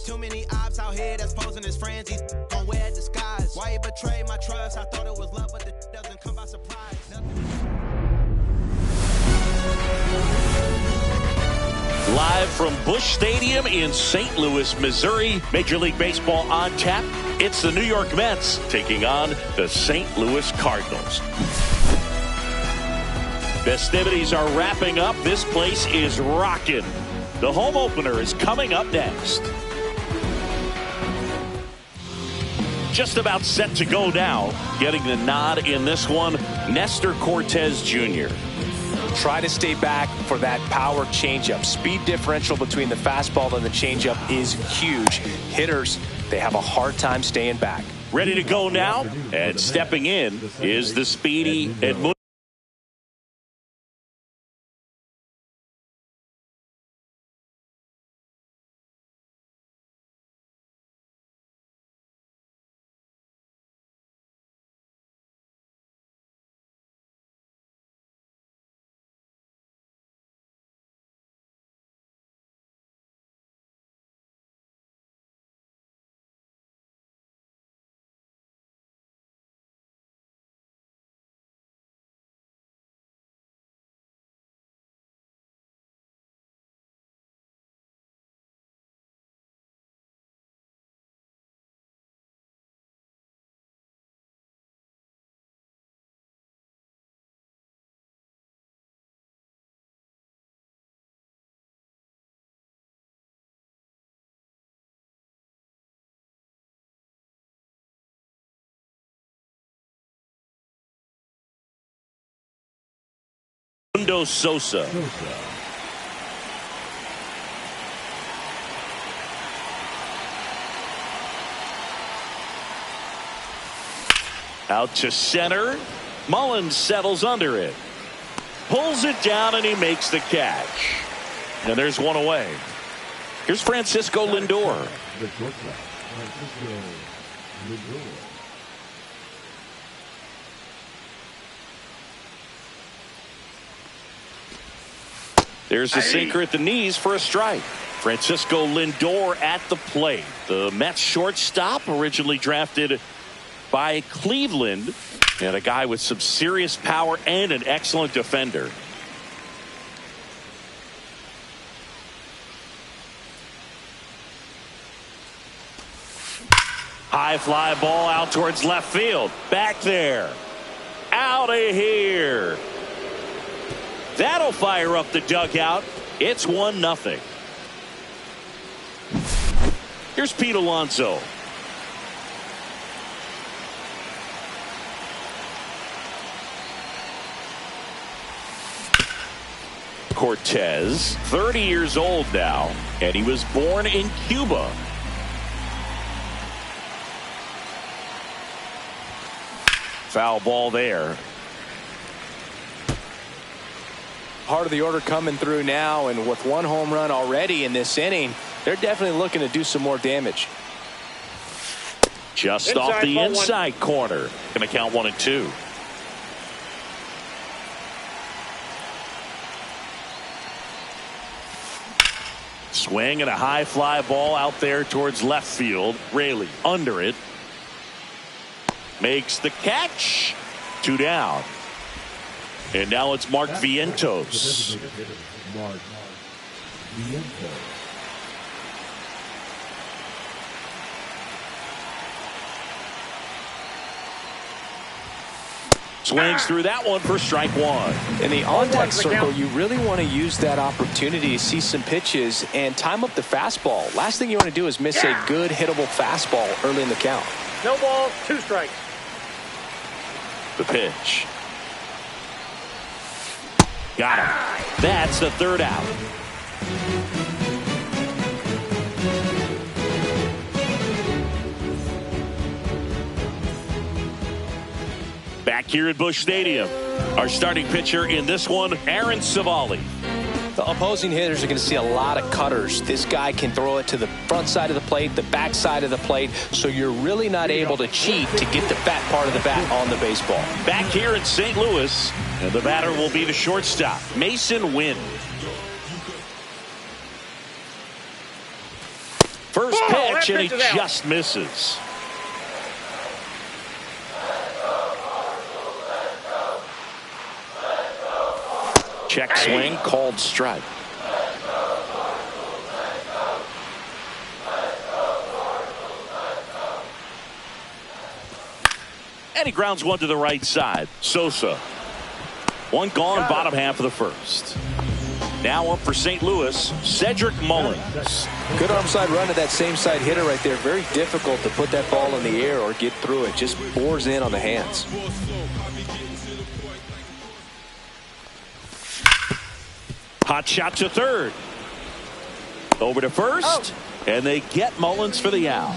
Too many ops out here that's posing as friends. He's gon' wear a disguise. Why you betray my trust? I thought it was love, but the doesn't come by surprise. Live from Busch Stadium in St. Louis, Missouri, Major League Baseball on tap. It's the New York Mets taking on the St. Louis Cardinals. Festivities are wrapping up. This place is rocking. The home opener is coming up next. Just about set to go now. Getting the nod in this one, Nestor Cortes Jr. Try to stay back for that power changeup. Speed differential between the fastball and the changeup is huge. Hitters, they have a hard time staying back. Ready to go now, and stepping in is the speedy Edmundo. Sosa. Out to center. Mullins settles under it. Pulls it down and he makes the catch. And there's one away. Here's Francisco Lindor. There's a sinker at the knees for a strike. Francisco Lindor at the plate. The Mets shortstop, originally drafted by Cleveland, and a guy with some serious power and an excellent defender. High fly ball out towards left field. Back there. Out of here. That'll fire up the dugout. It's 1-0. Here's Pete Alonso. Cortes, 30 years old now, and he was born in Cuba. Foul ball there. Part of the order coming through now, and with one home run already in this inning, they're definitely looking to do some more damage. Just off the inside corner. Going to count 1 and 2. Swing and a high fly ball out there towards left field. Raley under it. Makes the catch. 2 down. And now it's Mark Vientos. Swings through that one for strike 1. In the on-deck circle, you really want to use that opportunity to see some pitches and time up the fastball. Last thing you want to do is miss a good hittable fastball early in the count. No ball, 2 strikes. The pitch. Got him. That's the 3rd out. Back here at Busch Stadium, our starting pitcher in this one, Aaron Savali. The opposing hitters are going to see a lot of cutters. This guy can throw it to the front side of the plate, the back side of the plate, so you're really not able to cheat to get the fat part of the bat on the baseball. Back here in St. Louis, and the batter will be the shortstop, Mason Wynn. First pitch, and he pitch is out. just misses. Check swing, called strike. And he grounds one to the right side. Sosa. One gone, bottom half of the first. Now up for St. Louis, Cedric Mullins. Good arm side run to that same side hitter right there. Very difficult to put that ball in the air or get through it. Just bores in on the hands. Hot shot to third. Over to first. And they get Mullins for the out.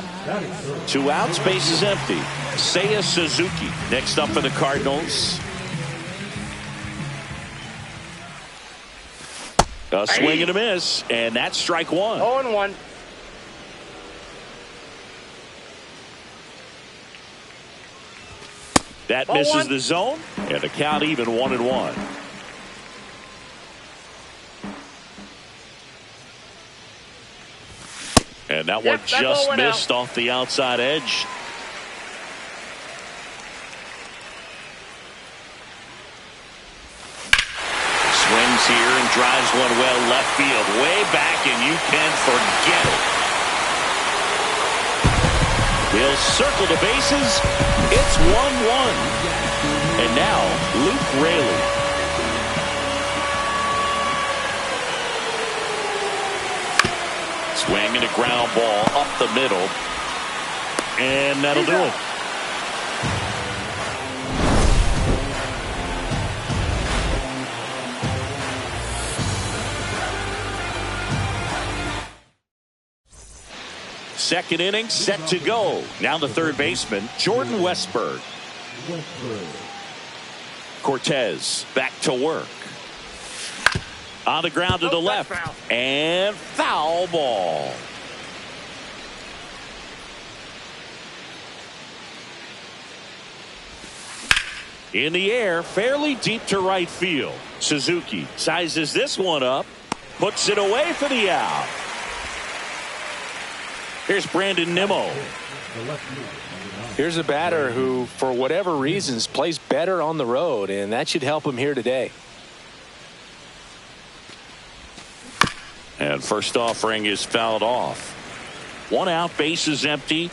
2 outs, bases empty. Seiya Suzuki next up for the Cardinals. A swing and a miss, and that's strike one. 0-1. That misses the zone, and the count even 1-1. And that one just missed off the outside edge. Swings here and drives one well left field, way back, and you can forget it. He'll circle the bases. It's 1-1. And now Luke Raley. Swing and a ground ball up the middle. And that'll do it. Second inning set to go. Now the third baseman, Jordan Westburg. Cortez back to work. On the ground to the left. Foul. And foul ball. In the air, fairly deep to right field. Suzuki sizes this one up. Puts it away for the out. Here's Brandon Nimmo. Here's a batter who, for whatever reasons, plays better on the road, and that should help him here today. And first offering is fouled off. 1 out, base is empty.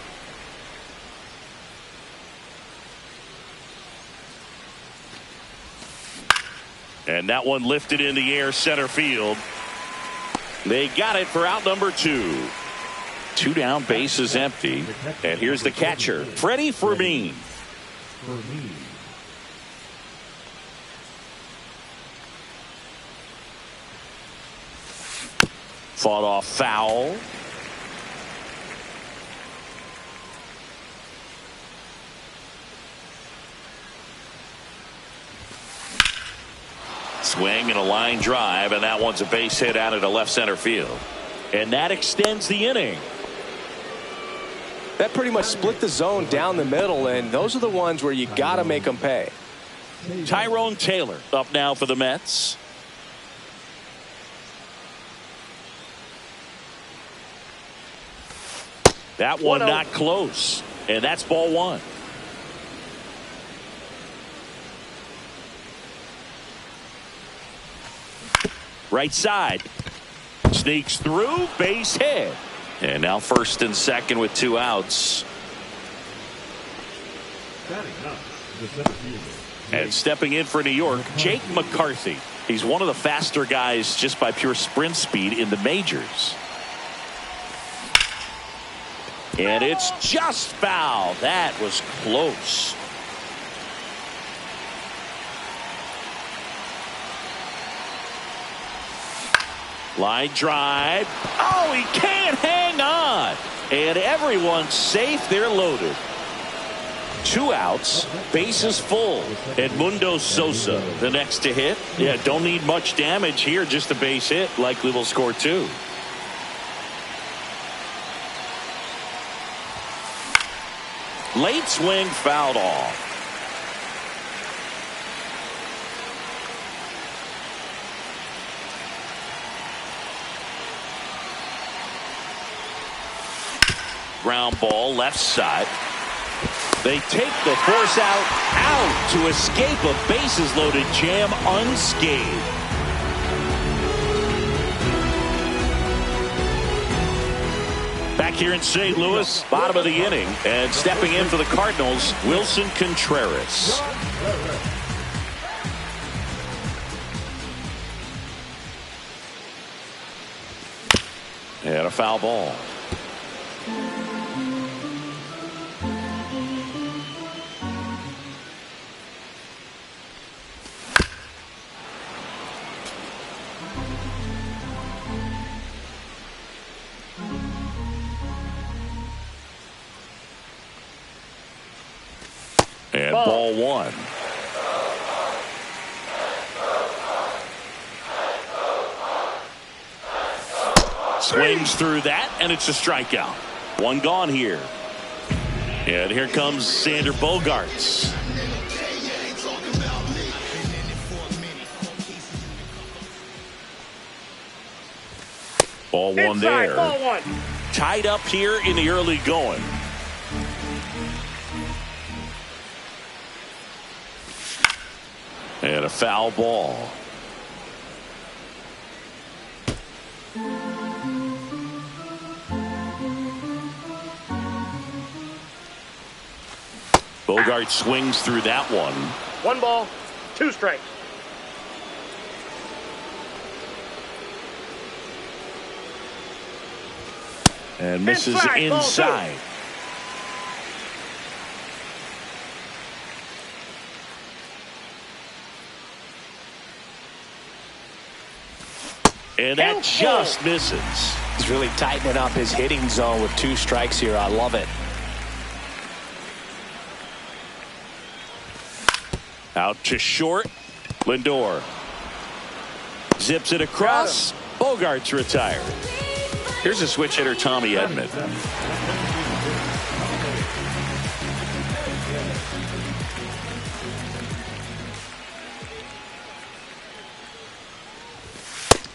And that one lifted in the air, center field. They got it for out number 2. 2 down, base is empty. And here's the catcher, Freddie Fermin. Fought off foul. Swing and a line drive, and that one's a base hit out into left center field. And that extends the inning. That pretty much split the zone down the middle, and those are the ones where you got to make them pay. Tyrone Taylor up now for the Mets. That one not close, and that's ball 1. Right side. Sneaks through, base hit. And now first and second with 2 outs. And stepping in for New York, Jake McCarthy. He's one of the faster guys just by pure sprint speed in the majors. And it's just foul. That was close. Line drive. Oh, he can't hang on. And everyone's safe. They're loaded. 2 outs. Bases full. Edmundo Sosa, the next to hit. Yeah, don't need much damage here. Just a base hit. Likely will score 2. Late swing fouled off. Ground ball left side. They take the force out to escape a bases-loaded jam unscathed. Back here in St. Louis, bottom of the inning, and stepping in for the Cardinals, Wilson Contreras. And a foul ball. And ball one. Swings through that, and it's a strikeout. One gone here. And here comes Sander Bogaerts. Ball one Inside, there. ball one. Tied up here in the early going. And a foul ball. Bogaerts swings through that one. 1 ball, 2 strikes. And misses Inside, ball inside. And that just misses. He's really tightening up his hitting zone with 2 strikes here. I love it. Out to short. Lindor zips it across. Bogaerts retired. Here's a switch hitter, Tommy Edman.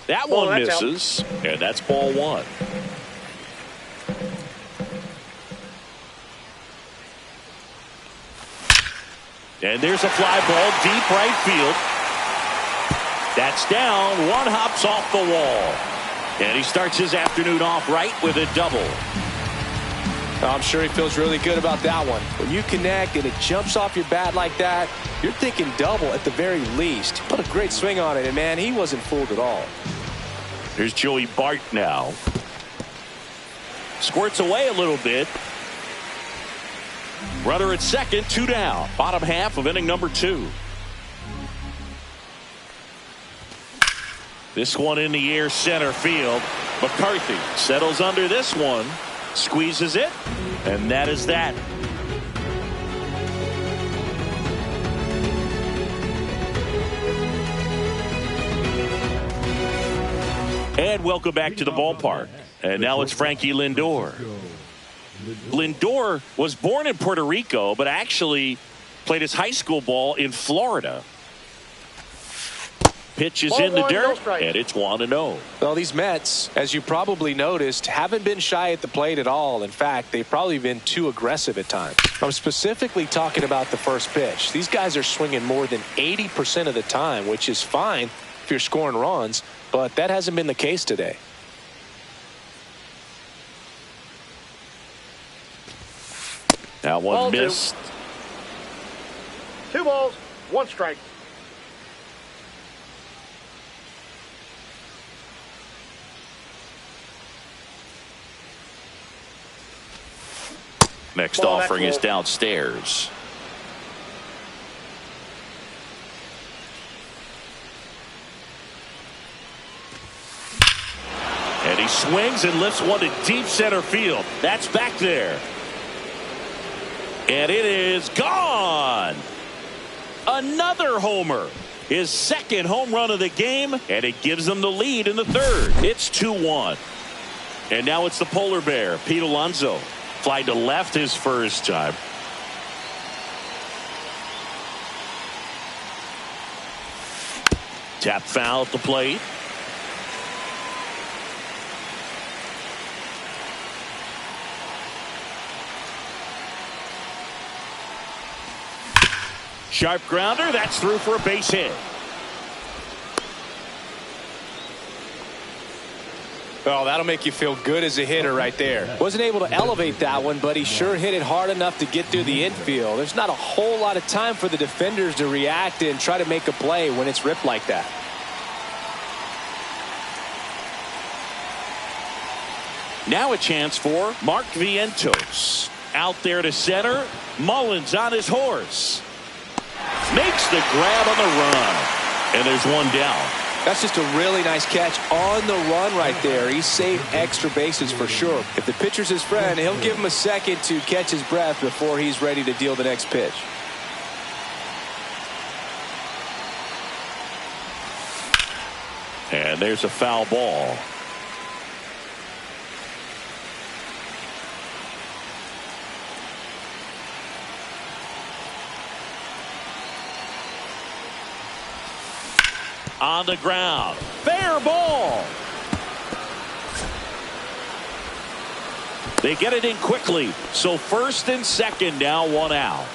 That one misses, and that's ball one. And there's a fly ball deep right field. That's down. One hops off the wall. And he starts his afternoon off right with a double. I'm sure he feels really good about that one. When you connect and it jumps off your bat like that, you're thinking double at the very least. Put a great swing on it, and man, he wasn't fooled at all. Here's Joey Bart now. Squirts away a little bit. Runner at second, 2 down. Bottom half of inning number 2. This one in the air, center field. McCarthy settles under this one, squeezes it, and that is that. And welcome back to the ballpark. And now it's Frankie Lindor. Lindor was born in Puerto Rico, but actually played his high school ball in Florida. Pitch is in the dirt, and it's 1-0. Well, these Mets, as you probably noticed, haven't been shy at the plate at all. In fact, they've probably been too aggressive at times. I'm specifically talking about the first pitch. These guys are swinging more than 80% of the time, which is fine if you're scoring runs, but that hasn't been the case today. That one Ball missed. 2 balls, 1 strike. Next Ball, offering is that's low. downstairs. And he swings and lifts one to deep center field. That's back there. And it is gone. Another homer. His second home run of the game, and it gives them the lead in the third. It's 2-1. And now it's the polar bear, Pete Alonso. Fly to left his first time. Tap foul at the plate. Sharp grounder. That's through for a base hit. Oh, that'll make you feel good as a hitter right there. Wasn't able to elevate that one, but he sure hit it hard enough to get through the infield. There's not a whole lot of time for the defenders to react and try to make a play when it's ripped like that. Now a chance for Mark Vientos. Out there to center. Mullins on his horse. Makes the grab on the run. And there's one down. That's just a really nice catch on the run right there. He saved extra bases for sure. If the pitcher's his friend, he'll give him a second to catch his breath before he's ready to deal the next pitch. And there's a foul ball. On the ground. Fair ball. They get it in quickly. So first and second, now one out.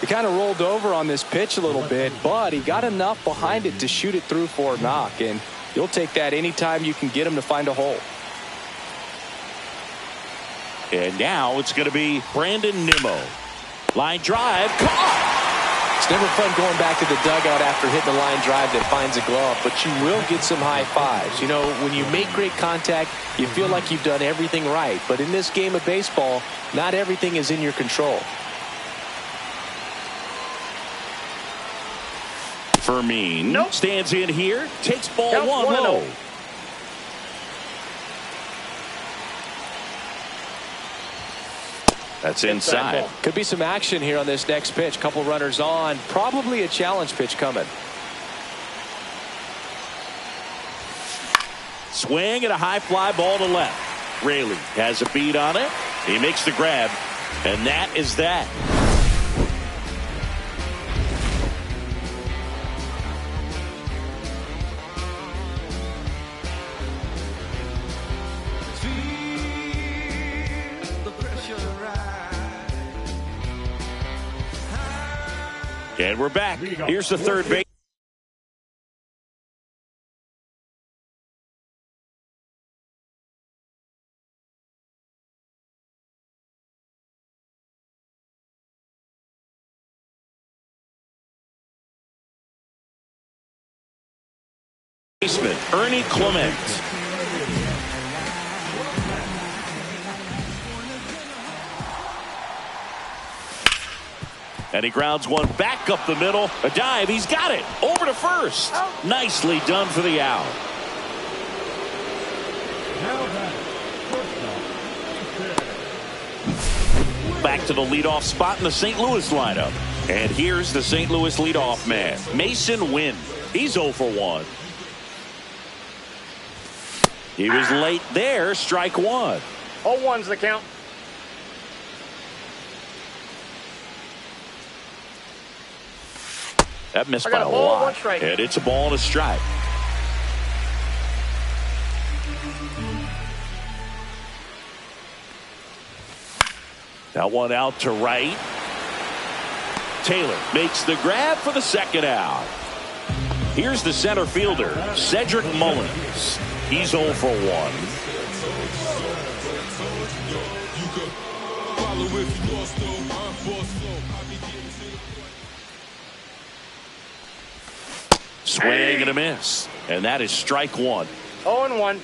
He kind of rolled over on this pitch a little bit, but he got enough behind it to shoot it through for a knock. And you'll take that anytime you can get him to find a hole. And now it's going to be Brandon Nimmo. Line drive. Caught. It's never fun going back to the dugout after hitting the line drive that finds a glove, but you will get some high fives. You know, when you make great contact, you feel like you've done everything right. But in this game of baseball, not everything is in your control. Fermin stands in here, takes ball Count 1 low. 1-0. That's inside. Could be some action here on this next pitch. Couple runners on. Probably a challenge pitch coming. Swing and a high fly ball to left. Raley has a beat on it. He makes the grab. And that is that. And we're back. Here's the third base. Baseman Ernie Clement. And he grounds one back up the middle. A dive. He's got it. Over to first. Nicely done for the out. Back to the leadoff spot in the St. Louis lineup. And here's the St. Louis leadoff man, Mason Wynn. He's 0 for 1. He was late there. Strike one. 0-1's the count. That missed by a ball, lot. 1 strike. And it's a ball and a strike. That one out to right. Taylor makes the grab for the second out. Here's the center fielder, Cedric Mullins. He's 0 for 1. Swing and a miss. And that is strike one. 0-1.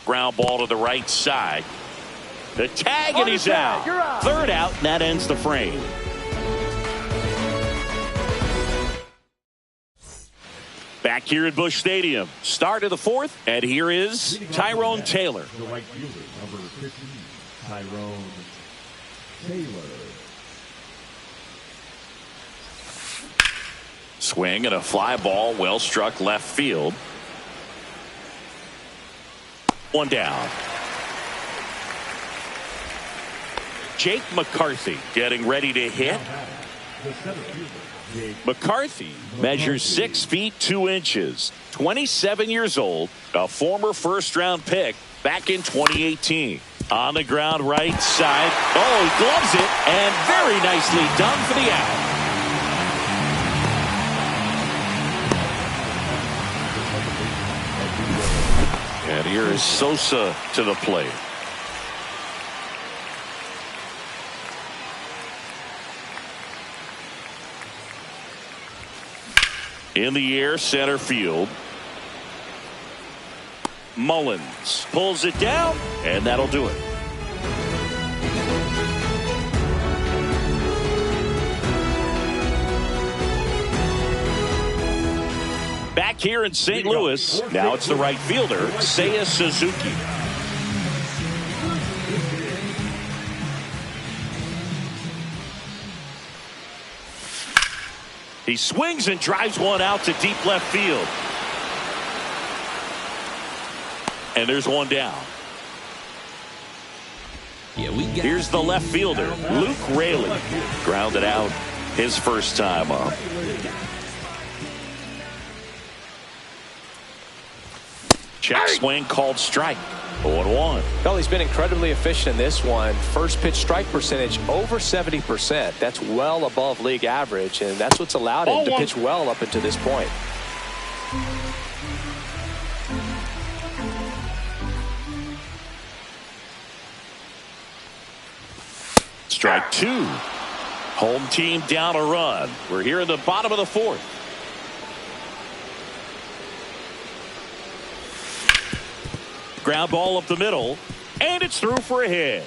Ground ball to the right side. The tag and he's out. You're out. Third out, and that ends the frame. Back here at Busch Stadium. Start of the fourth, and here is Tyrone Taylor. The right fielder, number 15, Tyrone Taylor. Swing and a fly ball, well struck left field. One down. Jake McCarthy getting ready to hit. The center fielder, McCarthy measures 6 feet 2 inches, 27 years old, a former first-round pick back in 2018. On the ground right side. Oh, he gloves it, and very nicely done for the out. And here is Sosa to the plate. In the air, center field. Mullins pulls it down, and that'll do it. Back here in St. Louis, now it's the right fielder, Seiya Suzuki. He swings and drives one out to deep left field. And there's one down. Here's the left fielder, Luke Raley. Grounded out his first time up. Check swing called strike. 0-1. Well, he's been incredibly efficient in this one. First pitch strike percentage over 70%. That's well above league average, and that's what's allowed him to pitch well up until this point. Strike 2. Home team down a run. We're here in the bottom of the fourth. Ground ball up the middle, and it's through for a hit.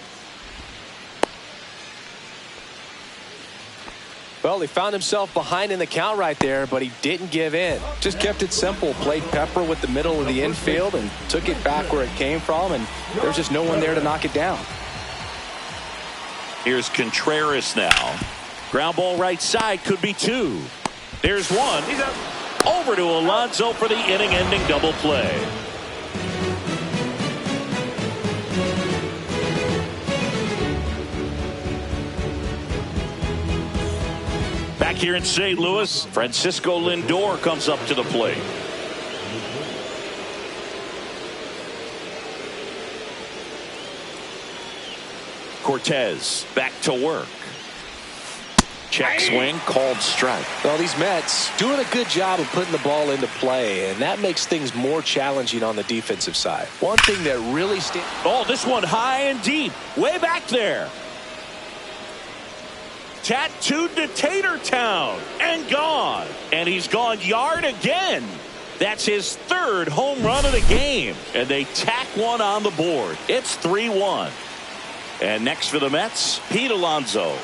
Well, he found himself behind in the count right there, but he didn't give in. Just kept it simple. Played pepper with the middle of the infield and took it back where it came from, and there's just no one there to knock it down. Here's Contreras now. Ground ball right side, could be 2. There's 1. He's up. Over to Alonso for the inning-ending double play. Back here in St. Louis, Francisco Lindor comes up to the plate. Cortez back to work. Check swing called strike. Well, these Mets doing a good job of putting the ball into play, and that makes things more challenging on the defensive side. One thing that really stands. Oh, this one high and deep, way back there. Tattooed to Tatertown and gone. And he's gone yard again. That's his 3rd home run of the game. And they tack one on the board. It's 3-1. And next for the Mets, Pete Alonso.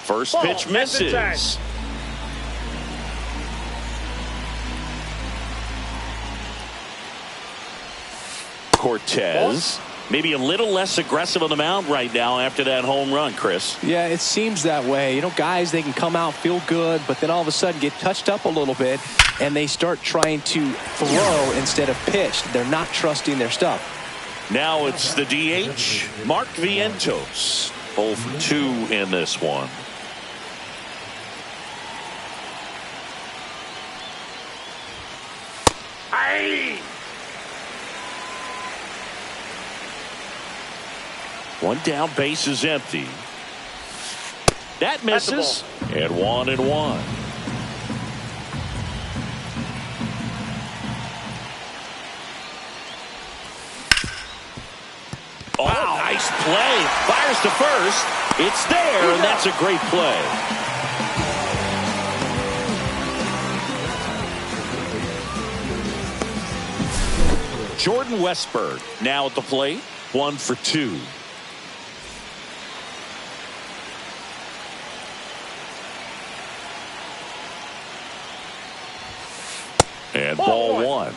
First pitch misses. Cortez. Maybe a little less aggressive on the mound right now after that home run, Chris. Yeah, it seems that way. You know, guys, they can come out, feel good, but then all of a sudden get touched up a little bit, and they start trying to throw instead of pitch. They're not trusting their stuff. Now it's the DH, Mark Vientos. 0 for 2 in this one. Aye. One down, base is empty. That misses. And 1-1. Oh, wow. Nice play. Fires to first. It's there, and that's a great play. Jordan Westburg now at the plate. 1 for 2. And ball 1.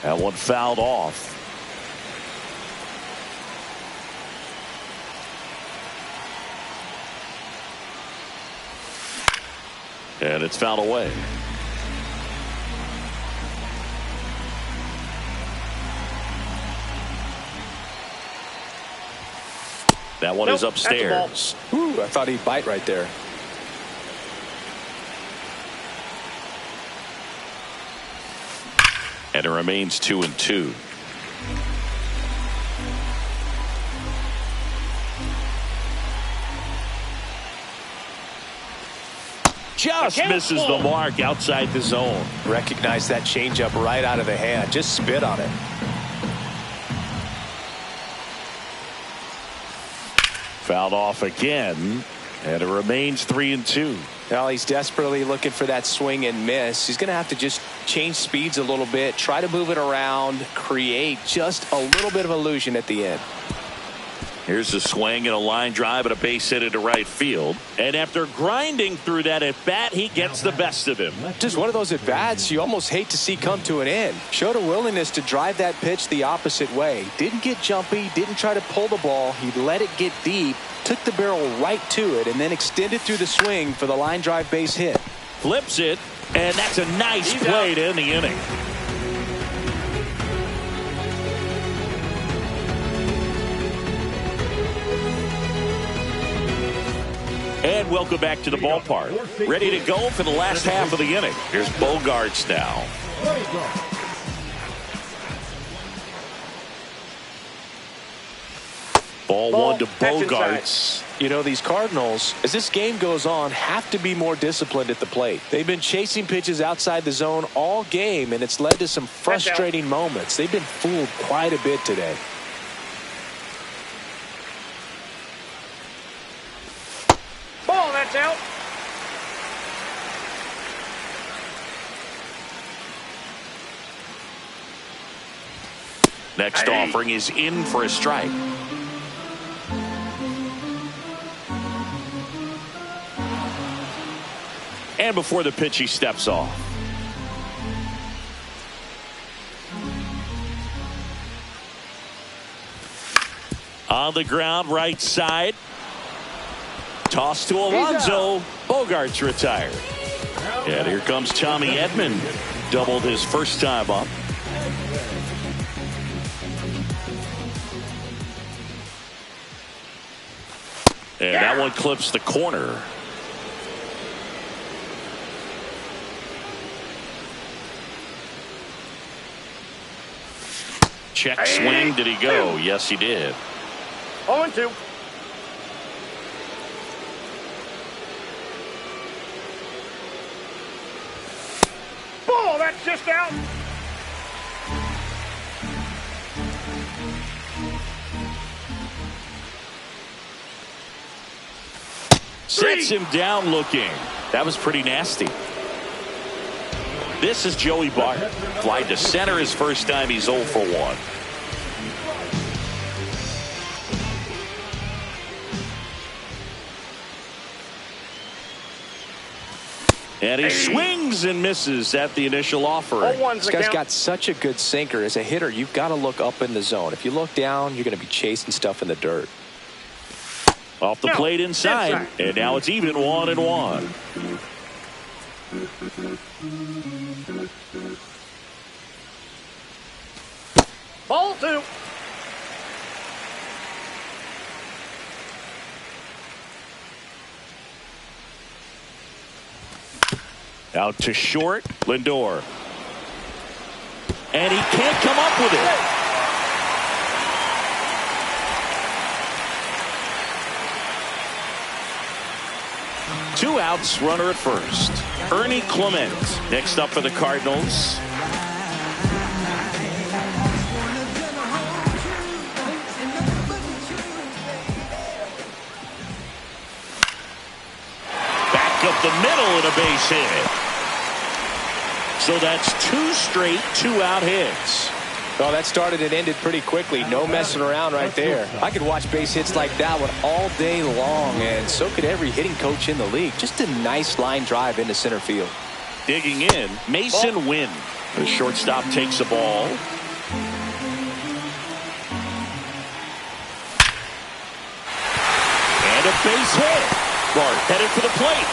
That one fouled off. And it's fouled away. That one is upstairs. Ooh, I thought he'd bite right there. And it remains 2-2. Just misses the mark outside the zone. Recognize that changeup right out of the hand. Just spit on it. Fouled off again, and it remains 3-2. Well, he's desperately looking for that swing and miss. He's going to have to just change speeds a little bit, try to move it around, create just a little bit of illusion at the end. Here's a swing and a line drive and a base hit into right field. And after grinding through that at bat, he gets the best of him. Just one of those at bats you almost hate to see come to an end. Showed a willingness to drive that pitch the opposite way. Didn't get jumpy, didn't try to pull the ball. He let it get deep, took the barrel right to it, and then extended through the swing for the line drive base hit. Flips it, and that's a nice play to end the inning. And welcome back to the ballpark. Ready to go for the last half of the inning. Here's Bogaerts now. Ball one to Bogaerts. You know, these Cardinals, as this game goes on, have to be more disciplined at the plate. They've been chasing pitches outside the zone all game, and it's led to some frustrating moments. They've been fooled quite a bit today. Ball, that's out. Next offering is in for a strike. And before the pitch, he steps off. On the ground, right side. Toss to Alonso. Bogaerts retired. And here comes Tommy Edman. Doubled his first time up. And that one clips the corner. Check swing. Did he go? Yes, he did. 0-2. Ball, that's just out. Sets him down looking. That was pretty nasty. This is Joey Bart. Fly to center his first time. He's 0 for 1. And he swings and misses at the initial offering. This guy's got such a good sinker. As a hitter, you've got to look up in the zone. If you look down, you're going to be chasing stuff in the dirt. Off the plate inside. And now it's even 1-1. Ball 2. Out to short, Lindor. And he can't come up with it. Two outs, runner at first. Ernie Clement next up for the Cardinals. Back up the middle and a base hit. So that's 2 straight 2-out hits. Well, that started and ended pretty quickly. No messing around right there. I could watch base hits like that one all day long, and so could every hitting coach in the league. Just a nice line drive into center field. Digging in, Mason Wynn. The shortstop takes the ball. And a base hit. Bart headed for the plate.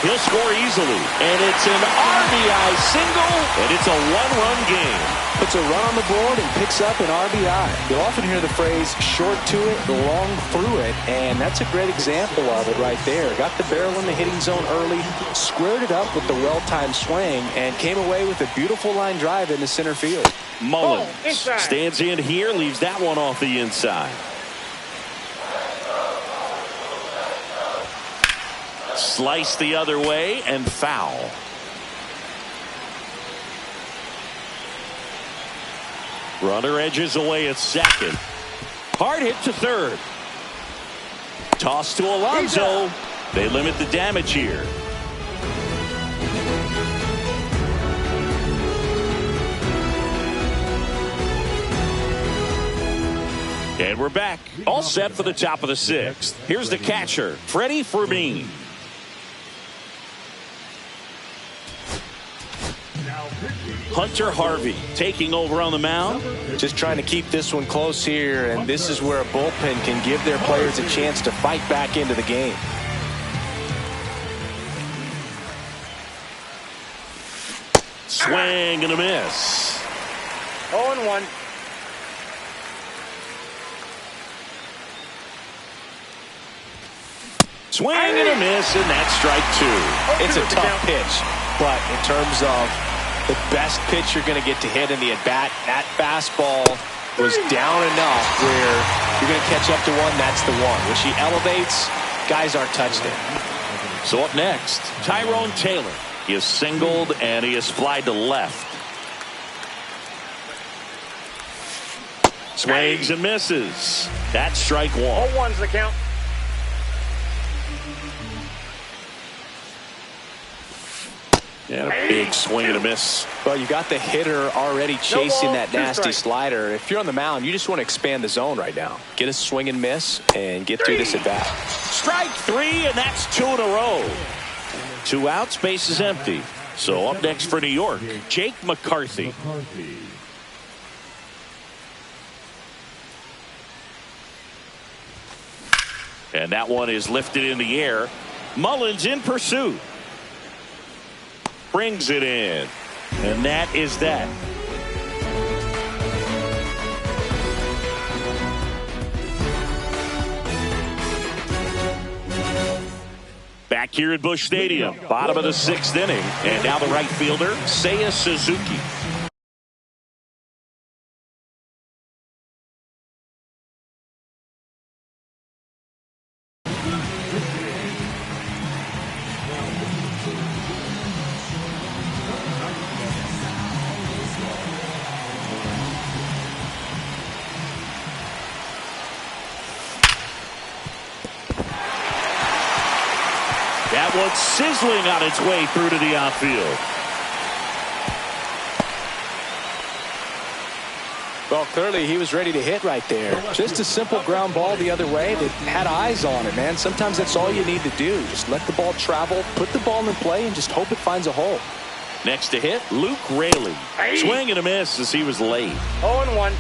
He'll score easily. And it's an RBI single, and it's a one-run game. Puts a run on the board and picks up an RBI. You'll often hear the phrase, short to it, long through it, and that's a great example of it right there. Got the barrel in the hitting zone early, squared it up with the well-timed swing, and came away with a beautiful line drive into center field. Mullins stands in here, leaves that one off the inside. Slice the other way and foul. Runner edges away at second. Hard hit to third. Toss to Alonso. They limit the damage here. And we're back. All set for the top of the sixth. Here's the catcher, Freddie Fermin. Hunter Harvey taking over on the mound. Just trying to keep this one close here, and this is where a bullpen can give their players a chance to fight back into the game. Swing and a miss. 0-1. Swing and a miss, and that's strike two. It's a tough pitch, but in terms of the best pitch you're going to get to hit in the at-bat, that fastball was down enough where you're going to catch up to one. That's the one. When she elevates, guys aren't touched it. So up next, Tyrone Taylor. He is singled and he is flied to left. Swings and misses. That's strike one. 0-1's the count. And a big swing and a miss. Well, you got the hitter already chasing that nasty slider. If you're on the mound, you just want to expand the zone right now. Get a swing and miss and get through this at bat. Strike three, and that's two in a row. 2 outs, base is empty. So up next for New York, Jake McCarthy. And that one is lifted in the air. Mullins in pursuit. Brings it in. And that is that. Back here at Busch Stadium, bottom of the 6th inning. And now the right fielder, Seiya Suzuki. That one's sizzling on its way through to the outfield. Well, clearly he was ready to hit right there. Just a simple ground ball the other way that had eyes on it, man. Sometimes that's all you need to do. Just let the ball travel, put the ball in play, and just hope it finds a hole. Next to hit, Luke Raley. Swing and a miss as he was late. 0-1.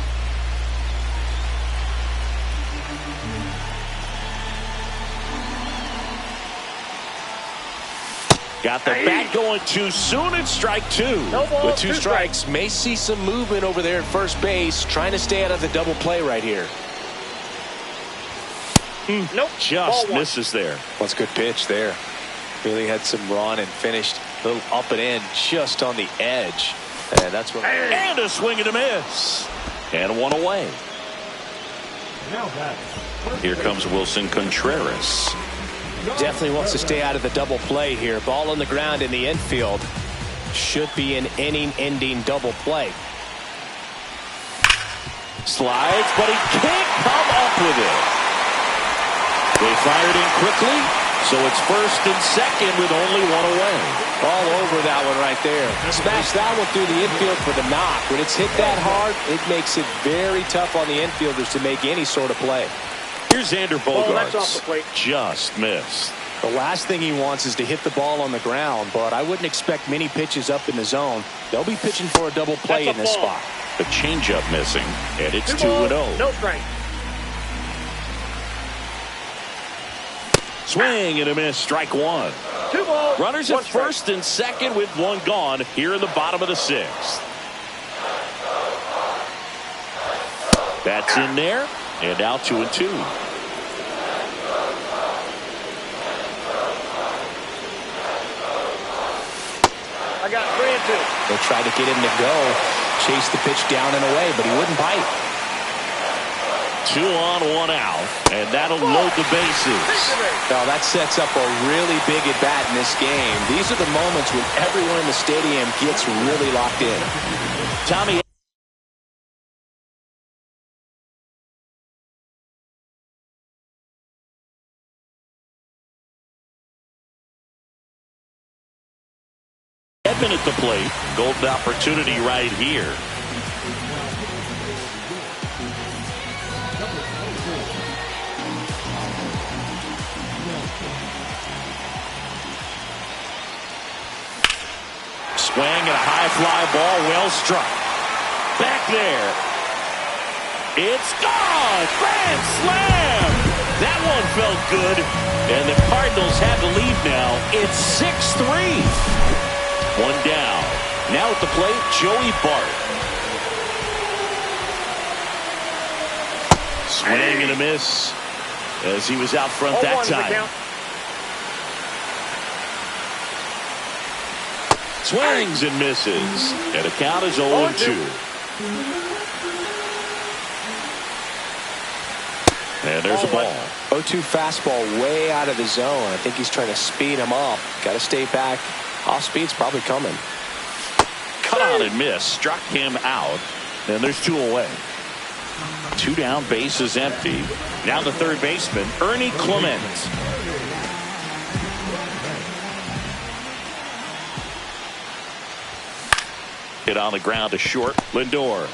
Got the bat going too soon. It's strike two. No ball, With two strikes, may see some movement over there at first base, trying to stay out of the double play right here. Nope. Just misses there. That's a good pitch there. Really had some run and finished a little up and in just on the edge. And that's what. And a swing and a miss. And one away. Here comes Wilson Contreras. Definitely wants to stay out of the double play here. Ball on the ground in the infield. Should be an inning-ending double play. Slides, but he can't come up with it. They fired in quickly, so it's first and second with only one away. All over that one right there. Smash that one through the infield for the knock. When it's hit that hard, it makes it very tough on the infielders to make any sort of play. Here's Xander Bogaerts. Just missed. The last thing he wants is to hit the ball on the ground, but I wouldn't expect many pitches up in the zone. They'll be pitching for a double play in this spot. The changeup missing, and it's 2-0. No strike. Swing and a miss, strike one. 2 balls. Runners at first and second with one gone here in the bottom of the 6th. That's in there, and now 2-2. I got 3-2. They tried to get him to go, chase the pitch down and away, but he wouldn't bite. 2 on, 1 out, and that'll load the bases. Now that sets up a really big at bat in this game. These are the moments when everyone in the stadium gets really locked in. Tommy Edmund at the plate. Golden opportunity right here. Swing and a high fly ball, well struck. Back there. It's gone! Grand slam! That one felt good, and the Cardinals have the lead now. It's 6-3. 1 down. Now at the plate, Joey Bart. Swing and a miss as he was out front that time. Swings and misses. And the count is 0-2. And there's a ball. 0-2 fastball way out of the zone. I think he's trying to speed him up. Got to stay back. Off speed's probably coming. Cut on and miss. Struck him out. And there's 2 away. 2 down, base is empty. Now the third baseman, Ernie Clement. Hit on the ground to short. Lindor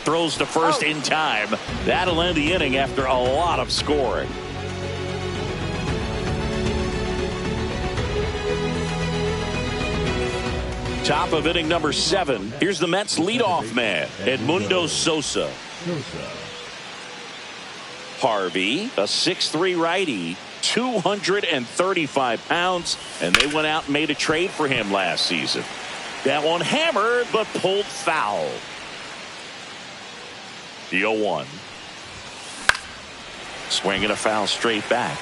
throws to first in time. That'll end the inning after a lot of scoring. Top of inning number 7. Here's the Mets leadoff man, Edmundo Sosa. Harvey, a 6'3" righty, 235 pounds, and they went out and made a trade for him last season. That one hammered, but pulled foul. The 0-1. Swing and a foul straight back.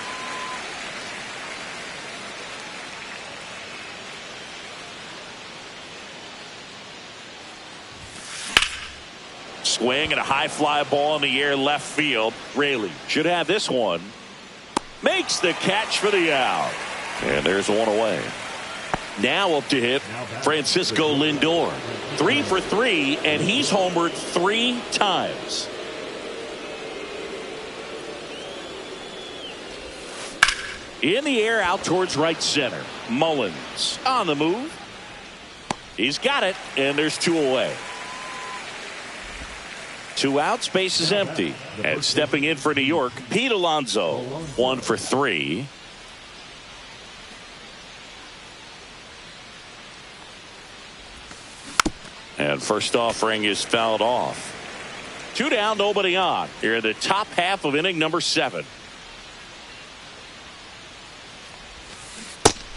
Swing and a high fly ball in the air left field. Raley should have this one. Makes the catch for the out. And there's 1 away. Now up to hit Francisco Lindor. 3 for 3, and he's homered 3 times. In the air out towards right center. Mullins on the move. He's got it, and there's 2 away. 2 outs, base is empty. And stepping in for New York, Pete Alonso. 1 for 3. And first offering is fouled off. 2 down, nobody on. Here in the top half of inning number 7.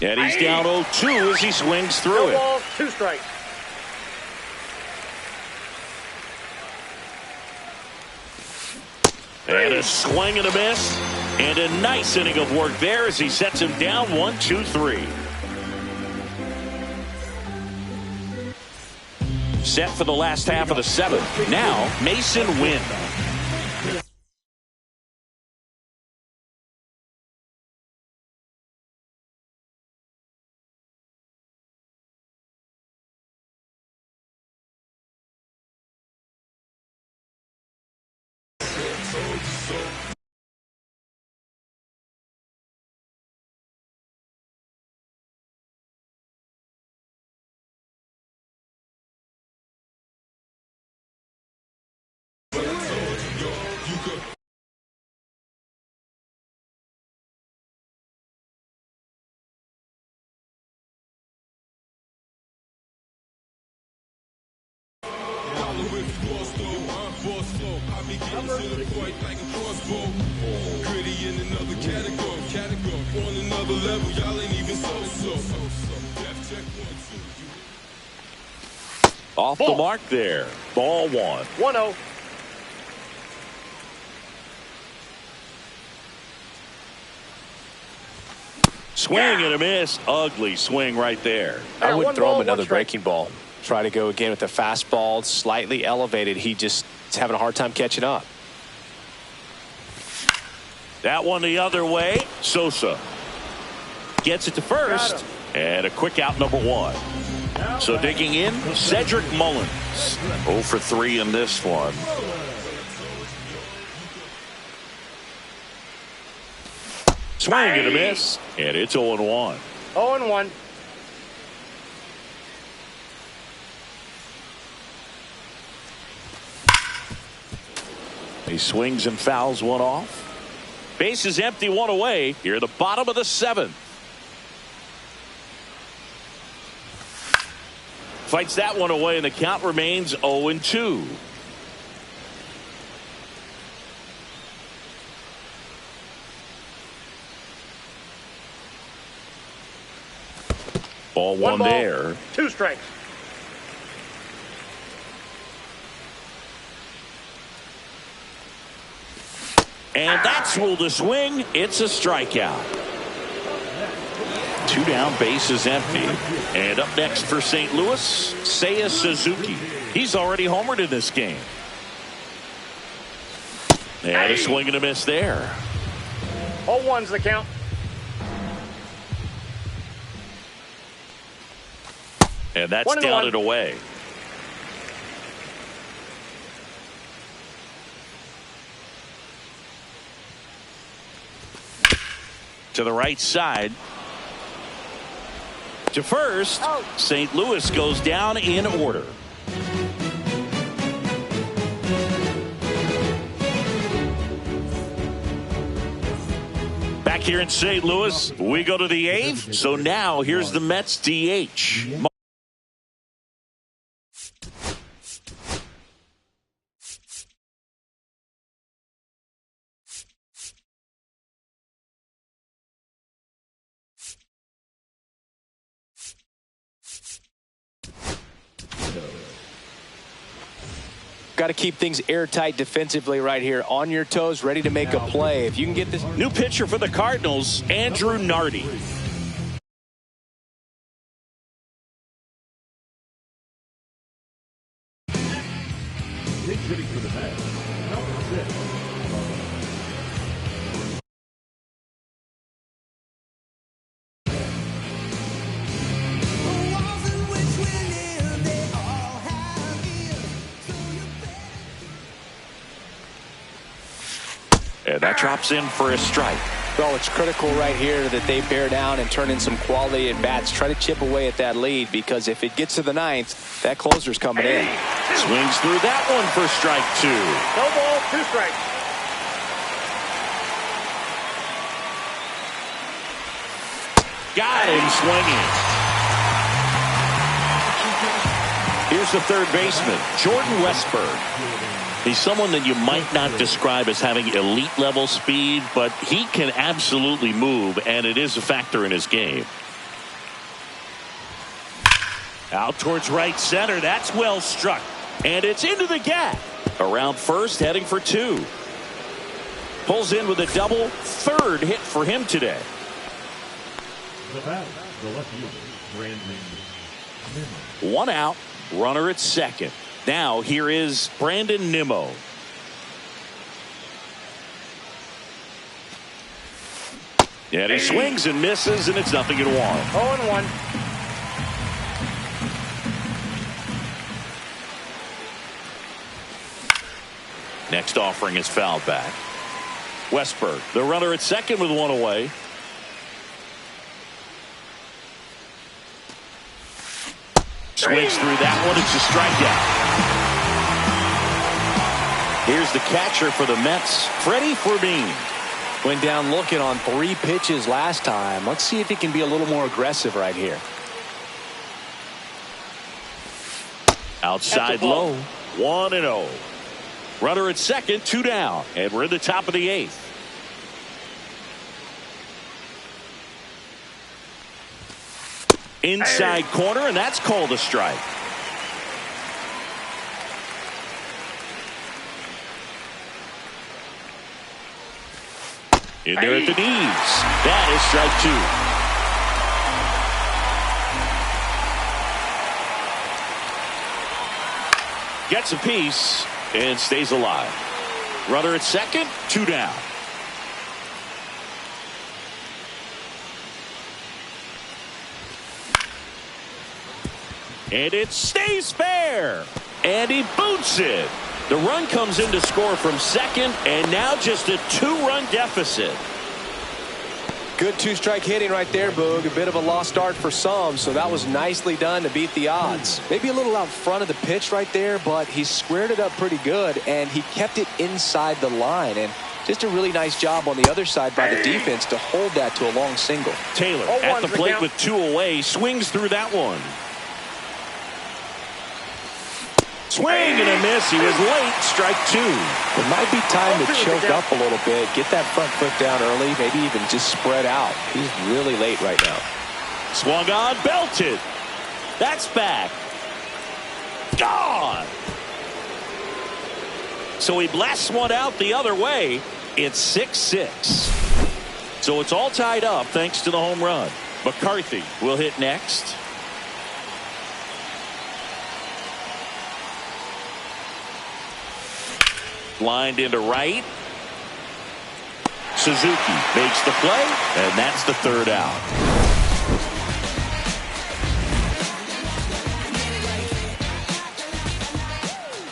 And he's down 0-2 as he swings through it. 2 balls, 2 strikes. And a swing and a miss. And a nice inning of work there as he sets him down 1-2-3. Set for the last half of the 7th. Now, Mason Wynn. On another Off the mark there. Ball one. 1-0. Swing and a miss. Ugly swing right there. I would throw him another one strike. breaking ball. Try to go again with the fastball, slightly elevated. He just is having a hard time catching up. That one the other way. Sosa gets it to first. And a quick out, number one. So digging in, Cedric Mullins. 0 for 3 in this one. Swing and a miss. And it's 0-1. 0-1. He swings and fouls one off. Base is empty, one away. Here at the bottom of the 7th. Fights that one away, and the count remains 0-2. Ball one there. 2 strikes. And that's ruled a swing. It's a strikeout. 2 down, base is empty. And up next for St. Louis, Seiya Suzuki. He's already homered in this game. And a swing and a miss there. 0-1's the count. And that's down and away. To the right side. To first. St. Louis goes down in order. Back here in St. Louis, we go to the 8th. So now here's the Mets DH. Got to keep things airtight defensively right here. On your toes, ready to make a play. If you can get this. New pitcher for the Cardinals, Andrew Nardi. Hitting for the Mets, number 6. And that drops in for a strike. Well, it's critical right here that they bear down and turn in some quality at bats. Try to chip away at that lead, because if it gets to the 9th, that closer's coming in. Swings through that one for strike 2. No ball, 2 strikes. Got him swinging. Here's the third baseman, Jordan Westburg. He's someone that you might not describe as having elite level speed, but he can absolutely move, and it is a factor in his game. Out towards right center. That's well struck. And it's into the gap. Around first, heading for 2. Pulls in with a double. 3rd hit for him today. The batter, the left fielder, Brandon Nimmo. 1 out. Runner at 2nd. Now here is Brandon Nimmo. And he swings and misses, and it's 0-1. 0-1. Next offering is fouled back. Westburg, the runner at 2nd with 1 away. Swings through that one. It's a strikeout. Here's the catcher for the Mets, Freddie Fermin. Went down looking on 3 pitches last time. Let's see if he can be a little more aggressive right here. Outside low, 1-0. Runner at 2nd, 2 down, and we're in the top of the 8th. Inside corner, and that's called a strike. In there at the knees. That is strike 2. Gets a piece and stays alive. Runner at second, 2 down. And it stays fair. And he boots it. The run comes in to score from second, and now just a 2-run deficit. Good 2-strike hitting right there, Boog. A bit of a lost start for some, so that was nicely done to beat the odds. Maybe a little out front of the pitch right there, but he squared it up pretty good, and he kept it inside the line. And just a really nice job on the other side by the defense to hold that to a long single. Taylor at the plate with 2 away, swings through that one. Swing and a miss. He was late. Strike 2. It might be time to choke up a little bit. Get that front foot down early. Maybe even just spread out. He's really late right now. Swung on. Belted. That's back. Gone. So he blasts one out the other way. It's 6-6. So it's all tied up thanks to the home run. McCarthy will hit next. Lined into right. Suzuki makes the play, and that's the 3rd out.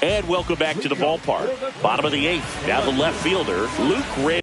And welcome back to the ballpark. Bottom of the 8th. Now the left fielder, Luke Ray.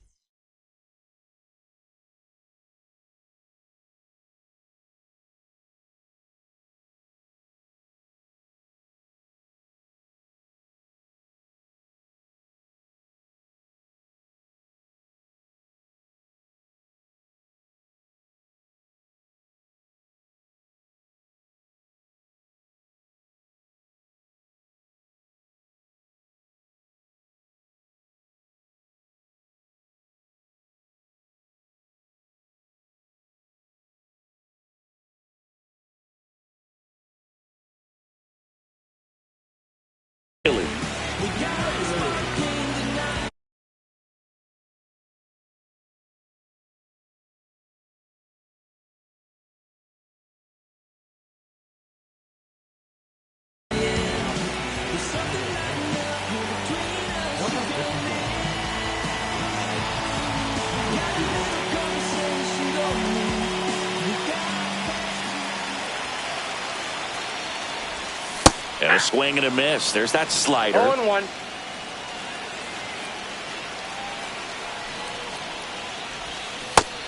And a swing and a miss. There's that slider. 0-1.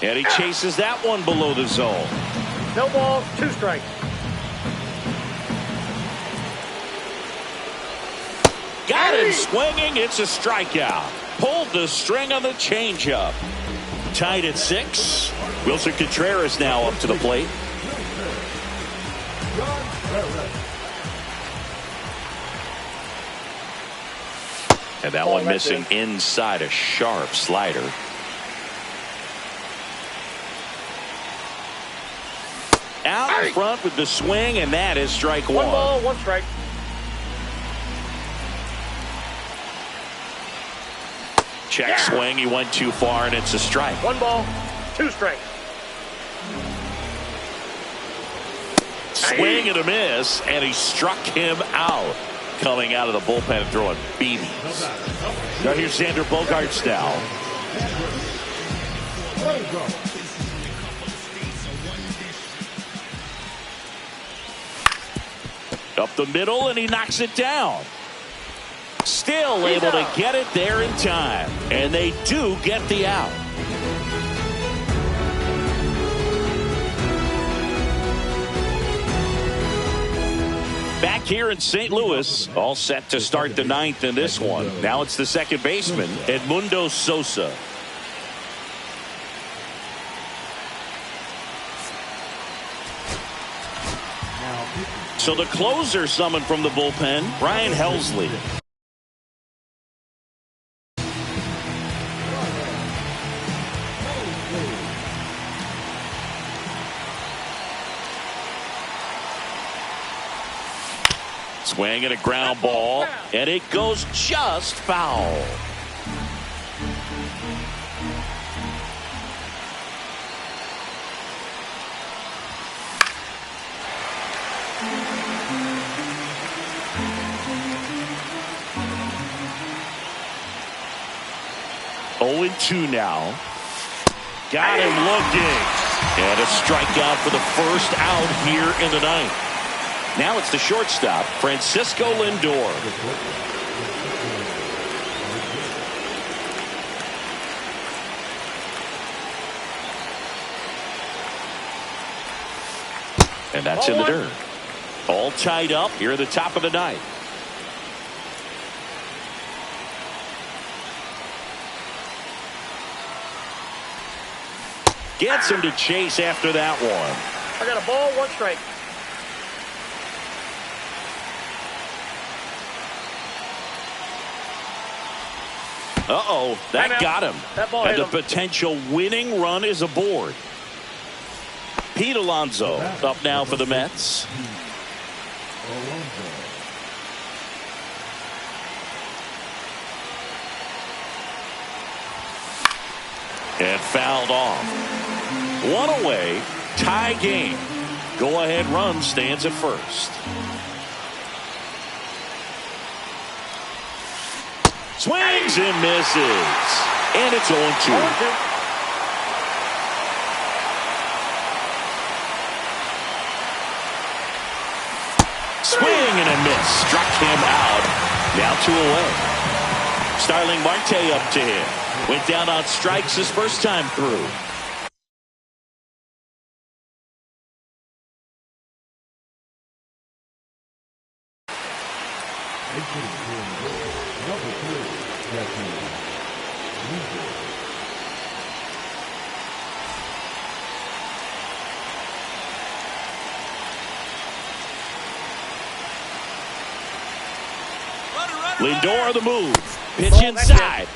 And he chases that one below the zone. No ball, 2 strikes. Got him swinging. It's a strikeout. Pulled the string on the changeup. Tied at 6. Wilson Contreras now up to the plate. And that one missing inside, a sharp slider. Out in front with the swing, and that is strike 1. 1 ball, 1 strike. Check swing. He went too far, and it's a strike. 1 ball, 2 strikes. Swing and a miss, and he struck him out. Coming out of the bullpen and throwing BBs. Now here's Xander Bogaerts now. Up the middle, and he knocks it down. Still able to get it there in time. And they do get the out. Back here in St. Louis, all set to start the 9th in this one. Now it's the second baseman, Edmundo Sosa. So the closer summoned from the bullpen, Brian Helsley. Swing and a ground ball, and it goes just foul. Oh, 0-2 now. Got him looking. And a strikeout for the first out here in the ninth. Now it's the shortstop, Francisco Lindor. And that's in the dirt. All tied up here at the top of the ninth. Gets him to chase after that one. I got a ball, 1 strike. Uh-oh, that got him. That ball and hit the him. potential winning run is aboard. Pete Alonso up now for the Mets. And fouled off. One away, tie game. Go-ahead run stands at first. Swings and misses. And it's 0-2. Swing and a miss. Struck him out. Now 2 away. Starling Marte up to him. Went down on strikes his first time through. Lindor on the move. Pitch inside.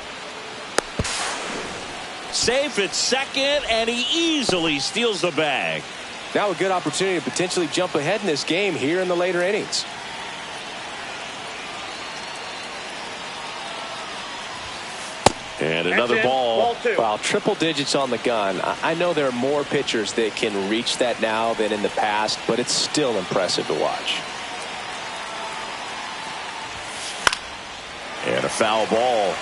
Safe at second, and he easily steals the bag. Now a good opportunity to potentially jump ahead in this game here in the later innings. And another ball. Wow, triple digits on the gun. I know there are more pitchers that can reach that now than in the past, but it's still impressive to watch. And a foul ball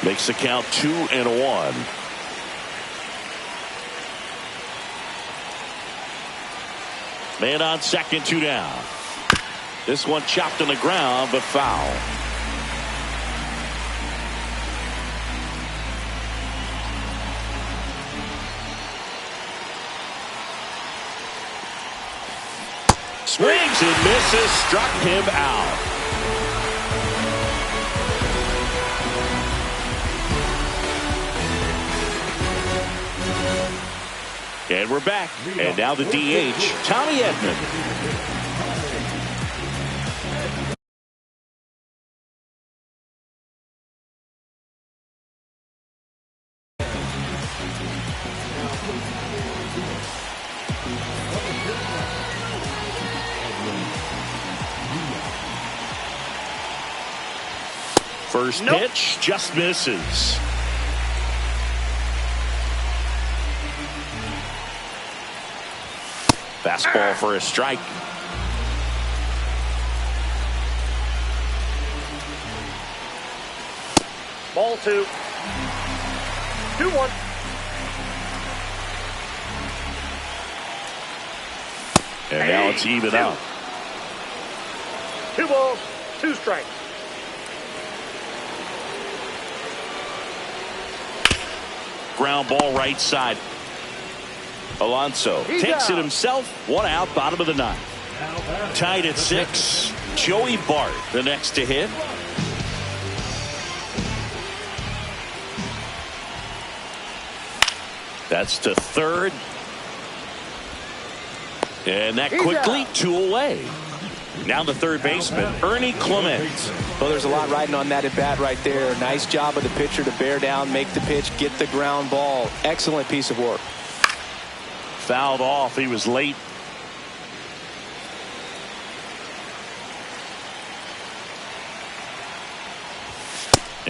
makes the count 2-1. Man on second, 2 down. This one chopped on the ground, but foul. Swings and misses, struck him out. And we're back. And now the DH, Tommy Edman. First pitch just misses. Fastball for a strike. Ball 2. 2-1. And now it's even up. 2 balls, 2 strikes. Ground ball right side. Alonso takes it himself. 1 out, bottom of the ninth. Tied at 6. Joey Bart, the next to hit. That's to third. And that quickly 2 away. Now the third baseman, Ernie Clement. Well, there's a lot riding on that at bat right there. Nice job of the pitcher to bear down, make the pitch, get the ground ball. Excellent piece of work. Fouled off. He was late.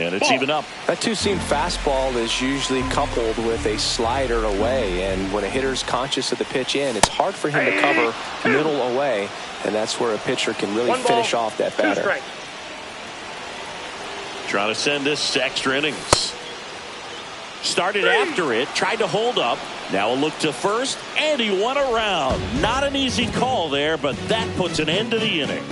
And it's even up. That two-seam fastball is usually coupled with a slider away, and when a hitter's conscious of the pitch in, it's hard for him to cover middle away, and that's where a pitcher can really finish off that batter. Trying to send this to extra innings. Started after it, tried to hold up. Now a look to first, and he won around. Not an easy call there, but that puts an end to the inning.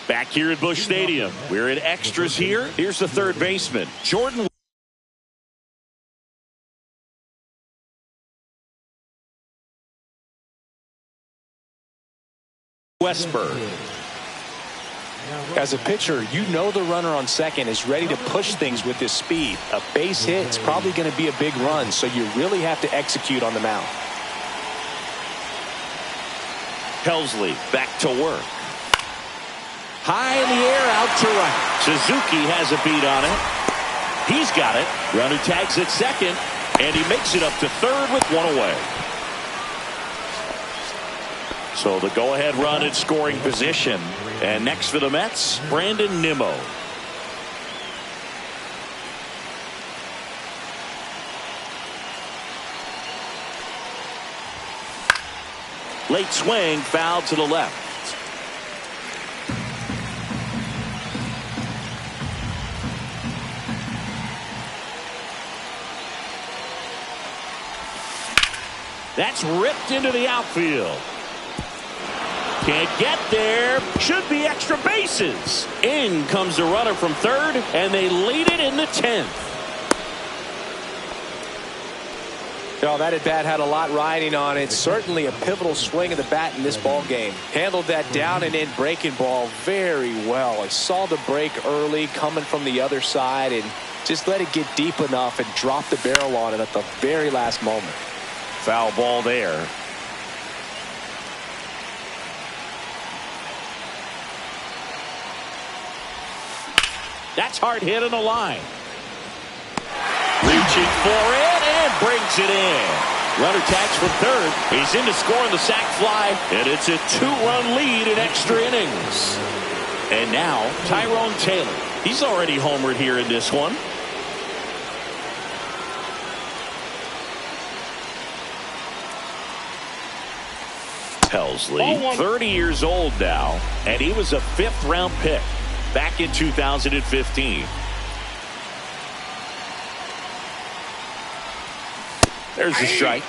Back here at Busch Stadium, we're in extras here. Here's the third baseman, Jordan Westberg. As a pitcher, you know the runner on second is ready to push things with his speed. A base hit is probably going to be a big run, so you really have to execute on the mound. Helsley back to work. High in the air, out to right. Suzuki has a beat on it. He's got it. Runner tags at second, and he makes it up to third with one away. So the go-ahead run in scoring position. And next for the Mets, Brandon Nimmo. Late swing, foul to the left. That's ripped into the outfield. Can't get there. Should be extra bases. In comes the runner from third, and they lead it in the 10th. No, that at bat had a lot riding on it. Certainly a pivotal swing of the bat in this ball game. Handled that down and in breaking ball very well. I saw the break early coming from the other side and just let it get deep enough and drop the barrel on it at the very last moment. Foul ball there. That's hard hit on the line. Reaching for it and brings it in. Runner tags from third. He's in to score on the sac fly, and it's a 2-run lead in extra innings. And now Tyrone Taylor. He's already homered here in this one. Helsley, 30 years old now, and he was a 5th-round pick back in 2015. There's the strike.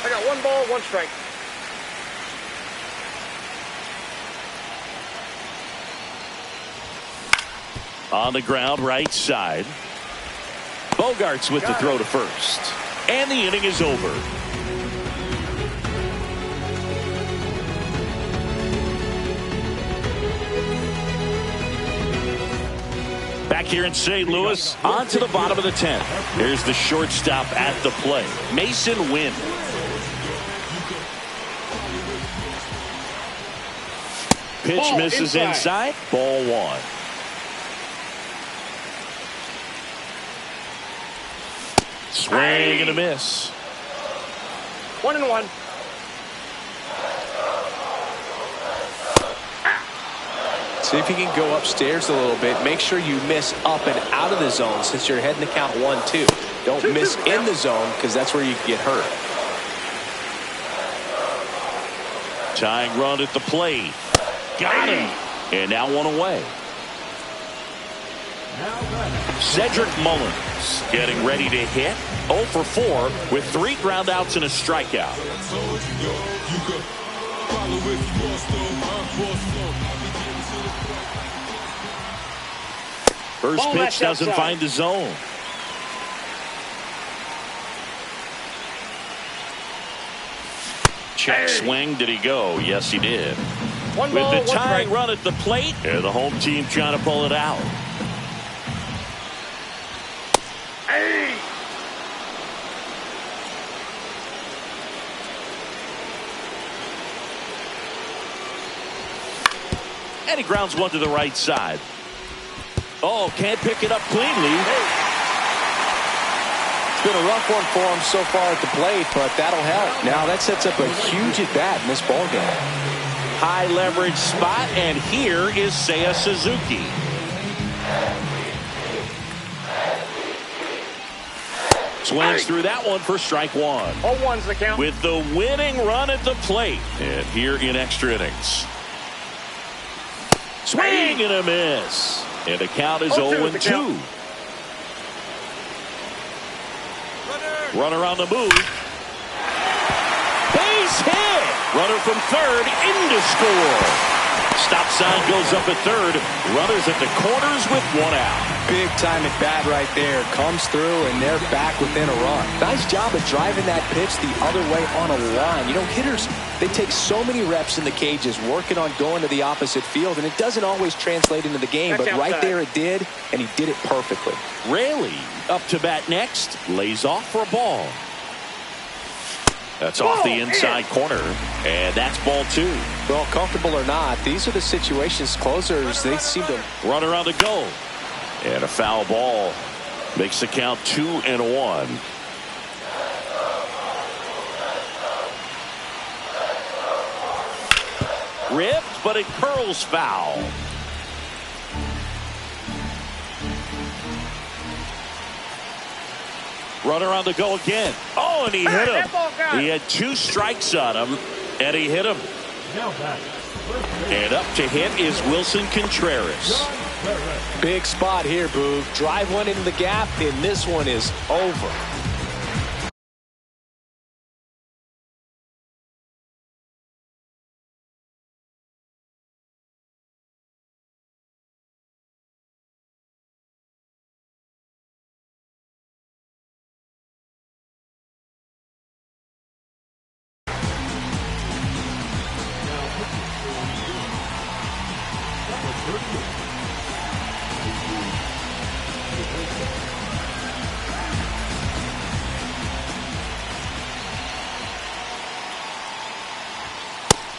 I got 1 ball, 1 strike. On the ground, right side. Bogarts with the throw to first. And the inning is over. Back here in St. Louis, on to the bottom of the 10th. Here's the shortstop at the plate, Mason Wynn. Pitch misses inside. Ball 1. Swing and a miss. 1-1. See if you can go upstairs a little bit. Make sure you miss up and out of the zone since you're heading to count 1-2. Don't miss in the zone because that's where you can get hurt. Tying run at the plate. Got him. And now 1 away. Cedric Mullins getting ready to hit. 0 for 4 with 3 groundouts and a strikeout. First pitch doesn't find the zone. Check swing. Did he go? Yes, he did. With the tying run at the plate, and the home team trying to pull it out. And he grounds 1 to the right side. Oh, can't pick it up cleanly. been a rough one for him so far at the plate, but that'll help. Now that sets up a huge at-bat in this ballgame. High leverage spot, and here is Seiya Suzuki. Swings through that one for strike one. 0-1's the count. With the winning run at the plate. And here in extra innings. Swing and a miss. And the count is 0-2. Runner on the move. Base hit. Runner from third into score. Stop sign goes up at third. Runners at the corners with one out. Big time at bat right there. Comes through, and they're back within a run. Nice job of driving that pitch the other way on a line. You know, hitters, they take so many reps in the cages working on going to the opposite field, and it doesn't always translate into the game, but right there it did, and he did it perfectly. Raley up to bat next. Lays off for a ball. That's off the inside corner, and that's ball two. Well, comfortable or not, these are the situations closers, they seem to... Runner on the go. And a foul ball makes the count 2-1. Ripped, but it curls foul. Runner on the go again. Oh, and he hit him. He had two strikes on him, and he hit him. And up to hit is Wilson Contreras. Big spot here, Boog. Drive one into the gap, and this one is over.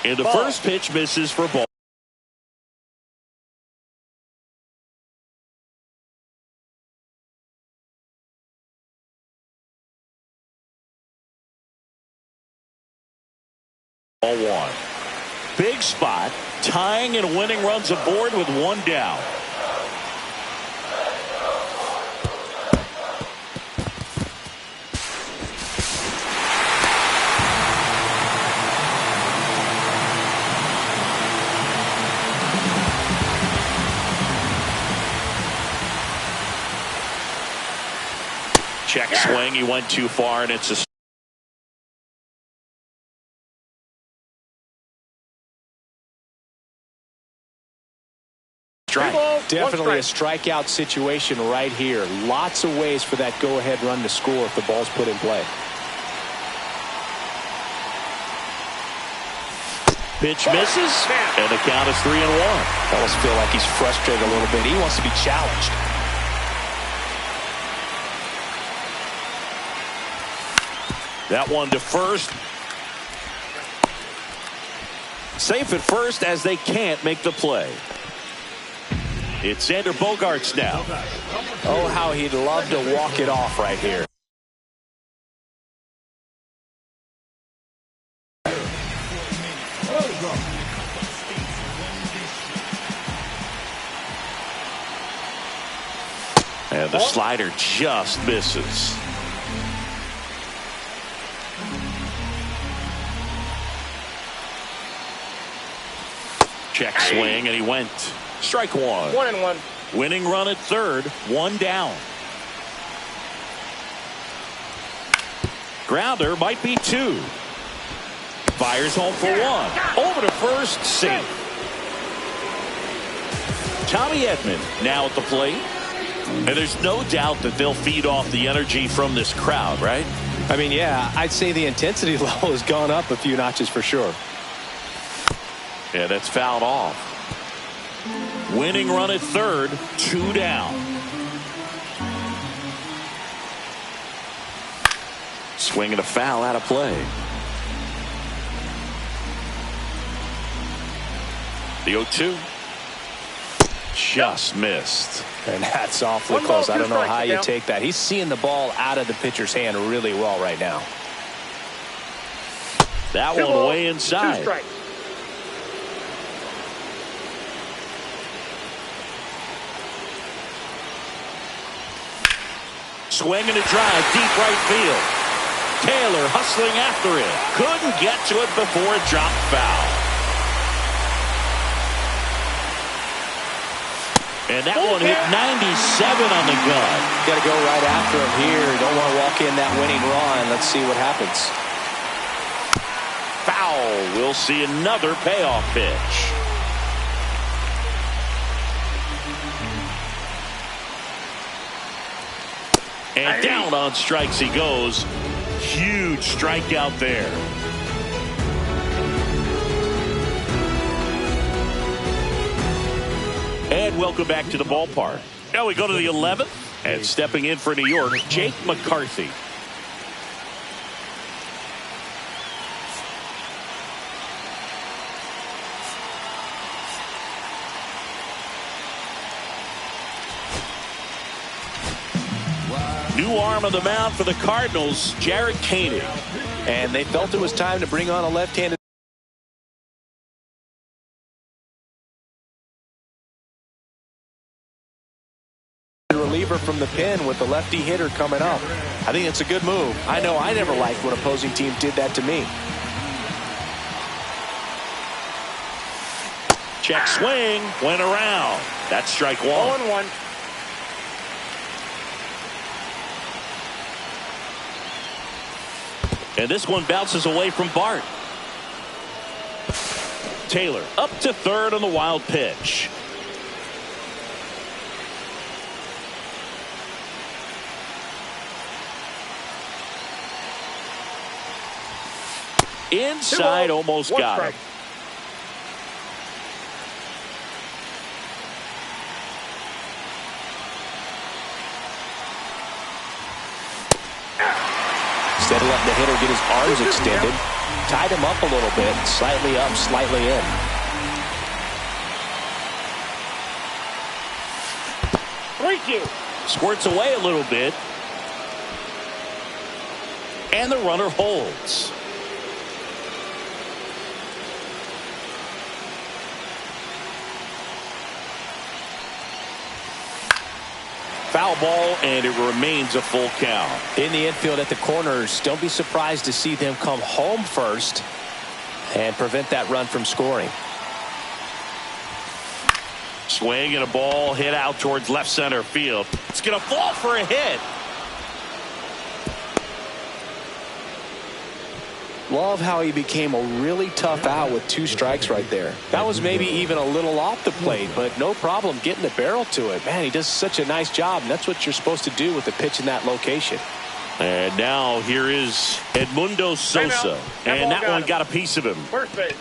And the first pitch misses for ball. Ball one. Big spot, tying and winning runs aboard with one down. Check swing. He went too far, and it's a strike. Definitely a strikeout situation right here. Lots of ways for that go-ahead run to score if the ball's put in play. Pitch misses, and the count is 3-1. I almost feel like he's frustrated a little bit. He wants to be challenged. That one to first. Safe at first as they can't make the play. It's Xander Bogaerts now. Oh, how he'd love to walk it off right here. And the slider just misses. Check swing, and he went. Strike one. 1-1. Winning run at third, one down. Grounder might be two. Fires home for one. Over to first, safe. Tommy Edman now at the plate. And there's no doubt that they'll feed off the energy from this crowd, right? I mean, yeah, I'd say the intensity level has gone up a few notches for sure. Yeah, that's fouled off. Winning run at third, two down. Swing and a foul out of play. The 0-2. Just missed. And that's awfully One ball, close. I don't know two how strikes, you Miguel. take that. He's seeing the ball out of the pitcher's hand really well right now. That Two one balls, way 2 inside. strikes. Swing and a drive, deep right field. Taylor hustling after it. Couldn't get to it before it dropped foul. And that one hit 97 on the gun. Got to go right after him here. Don't want to walk in that winning run. Let's see what happens. Foul. We'll see another payoff pitch. And down on strikes he goes. Huge strikeout there. And welcome back to the ballpark. Now we go to the 11th. And stepping in for New York, Jake McCarthy. New arm of the mound for the Cardinals, Jared Koenig. And they felt it was time to bring on a left-handed reliever from the pen with the lefty hitter coming up. I think it's a good move. I know I never liked when opposing teams did that to me. Check swing, went around. That's strike one. 0-1. And this one bounces away from Bart. Taylor up to third on the wild pitch. Inside, almost got him. Instead of letting the hitter get his arms extended, tied him up a little bit, slightly up, slightly in. Squirts away a little bit. And the runner holds. Foul ball, and it remains a full count. In the infield at the corners, don't be surprised to see them come home first and prevent that run from scoring. Swing and a ball hit out towards left center field. It's going to fall for a hit. Love how he became a really tough out with 2 strikes right there. That was maybe even a little off the plate, but no problem getting the barrel to it. Man, he does such a nice job, and that's what you're supposed to do with the pitch in that location. And now here is Edmundo Sosa. And that one got a piece of him. First base.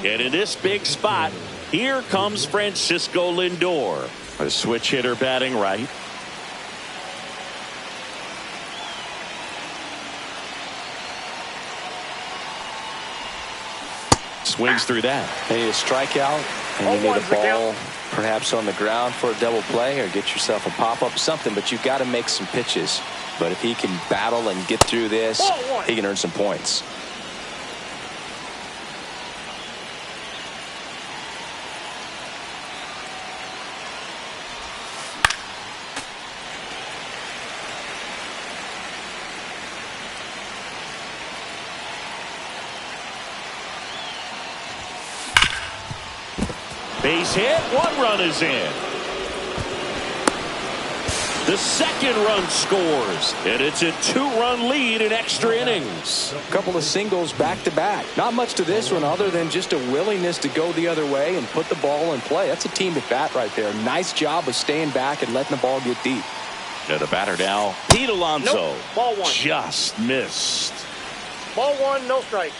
And in this big spot, here comes Francisco Lindor. A switch hitter batting right. Swings through that. You need a strikeout, and you need a ball perhaps on the ground for a double play, or get yourself a pop-up, something, but you've got to make some pitches. But if he can battle and get through this, he can earn some points. Base hit, 1 run is in. The second run scores, and it's a 2-run lead in extra innings. A couple of singles back-to-back. Not much to this one other than just a willingness to go the other way and put the ball in play. That's a team at bat right there. Nice job of staying back and letting the ball get deep. And the batter now, Pete Alonso. Nope. Ball 1. Just missed. Ball 1, no strikes.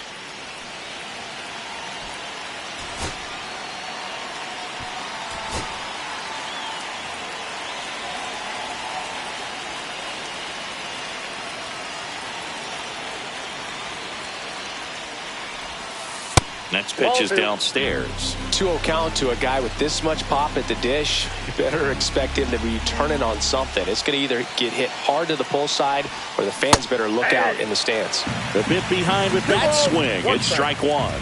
Next pitch is downstairs. 2-0 count to a guy with this much pop at the dish. You better expect him to be turning on something. It's going to either get hit hard to the pull side or the fans better look out in the stands. A bit behind with that swing. It's strike one.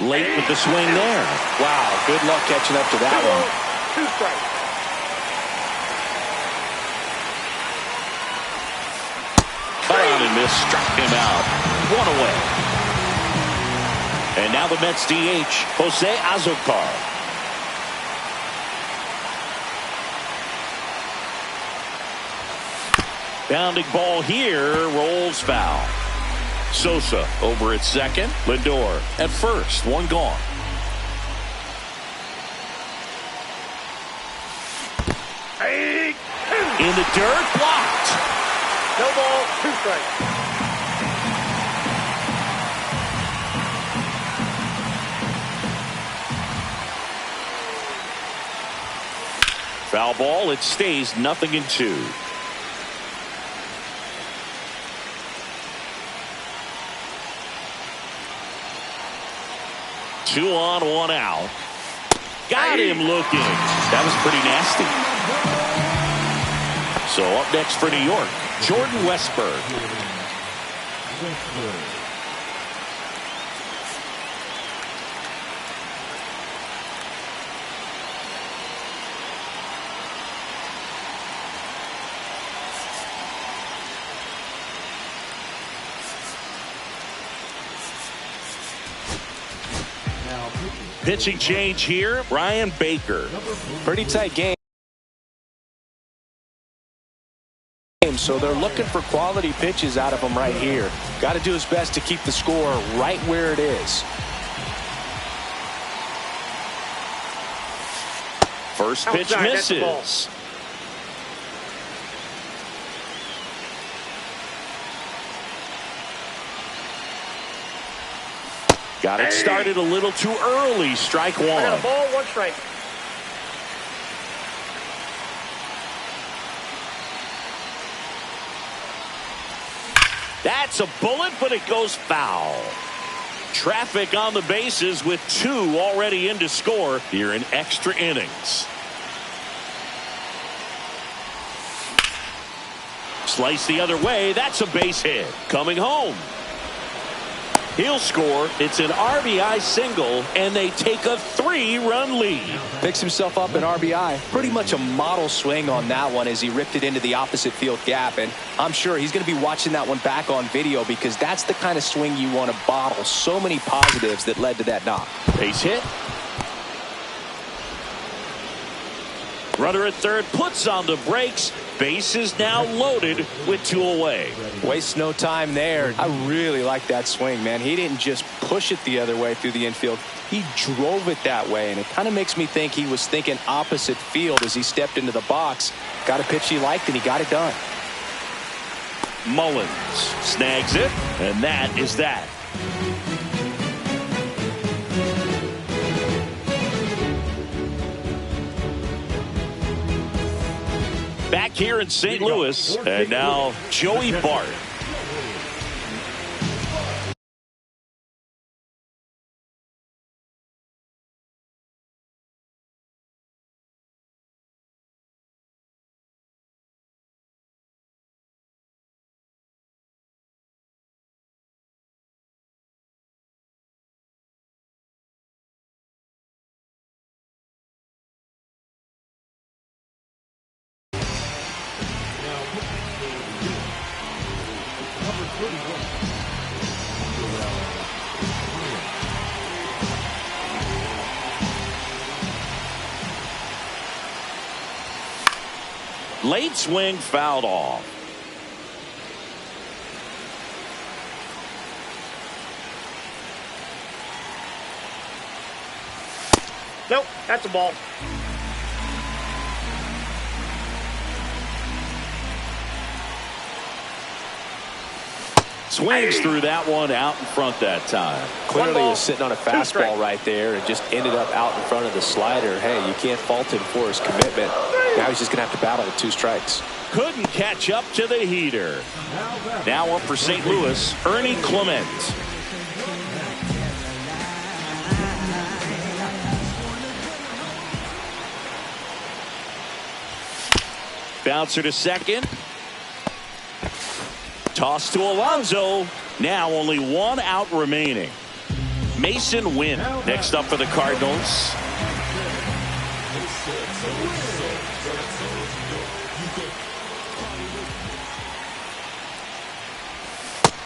Late with the swing there. Wow, good luck catching up to that one. 2 strikes. On and miss, struck him out. 1 away. And now the Mets DH, Jose Azocar. Bounding ball here, rolls foul. Sosa over at second. Lindor at first. 1 gone. In the dirt, blocked. No ball, 2 strikes. Foul ball. It stays 0-2. Two on, 1 out. Got him looking. That was pretty nasty. So up next for New York, Jordan Westburg. Pitching change here, Brian Baker. Pretty tight game. So they're looking for quality pitches out of him right here. Got to do his best to keep the score right where it is. First pitch misses. Got it started a little too early. Strike 1. I got a ball, 1 strike. That's a bullet, but it goes foul. Traffic on the bases with 2 already in to score here in extra innings. Slice the other way. That's a base hit. Coming home. He'll score. It's an RBI single, and they take a 3-run lead. Picks himself up an RBI. Pretty much a model swing on that one as he ripped it into the opposite field gap. And I'm sure he's going to be watching that one back on video because that's the kind of swing you want to bottle. So many positives that led to that knock. Base hit. Runner at third puts on the brakes. Base is now loaded with 2 away. Waste no time there. I really like that swing, man. He didn't just push it the other way through the infield. He drove it that way, and it kind of makes me think he was thinking opposite field as he stepped into the box. Got a pitch he liked, and he got it done. Mullins snags it, and that is that. Back here in St. Louis, and now Joey Bart. Late swing fouled off. Nope, that's a ball. Swings through that one out in front that time. Clearly was sitting on a fastball right there and just ended up out in front of the slider. Hey, you can't fault him for his commitment. Now he's just going to have to battle with 2 strikes. couldn't catch up to the heater. Now up for St. Louis, Ernie Clement. Bouncer to second. Toss to Alonso. Now only one out remaining. Mason Wynn next up for the Cardinals.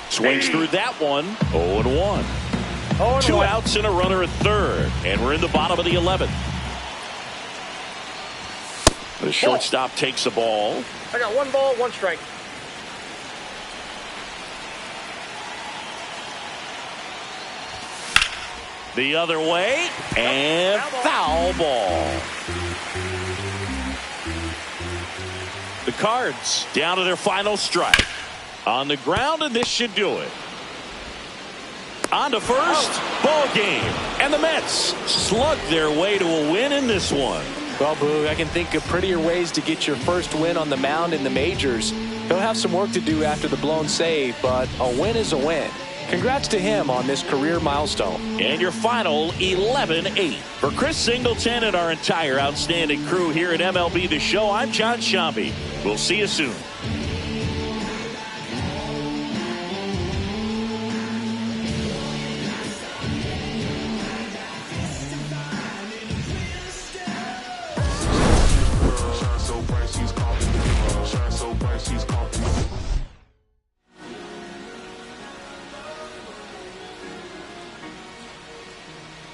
Swings through that one. 0-1. 2 outs and a runner at third. And we're in the bottom of the 11th. The shortstop takes the ball. I got 1 ball, 1 strike. The other way. And foul ball. The Cards down to their final strike. On the ground, and this should do it. On to first. Ball game. And the Mets slug their way to a win in this one. Well, Boog, I can think of prettier ways to get your first win on the mound in the majors. He'll have some work to do after the blown save, but a win is a win. Congrats to him on this career milestone. And your final 11-8. For Chris Singleton and our entire outstanding crew here at MLB The Show, I'm John Shambi. We'll see you soon.